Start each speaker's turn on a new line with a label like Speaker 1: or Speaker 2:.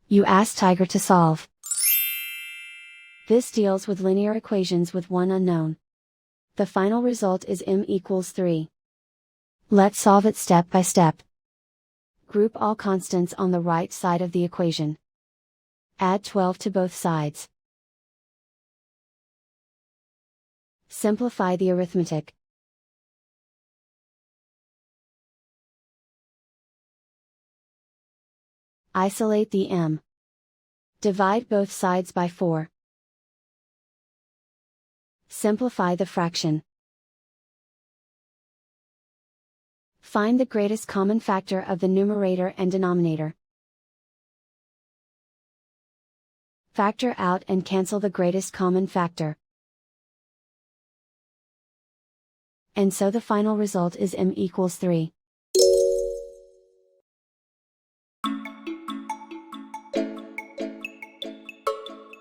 Speaker 1: You ask Tiger to solve. This deals with linear equations with one unknown. The final result is m equals 3. Let's solve it step by step. Group all constants on the right side of the equation. Add 12 to both sides. Simplify the arithmetic. Isolate the m. Divide both sides by 4. Simplify the fraction. Find the greatest common factor of the numerator and denominator. Factor out and cancel the greatest common factor. And so the final result is m equals 3.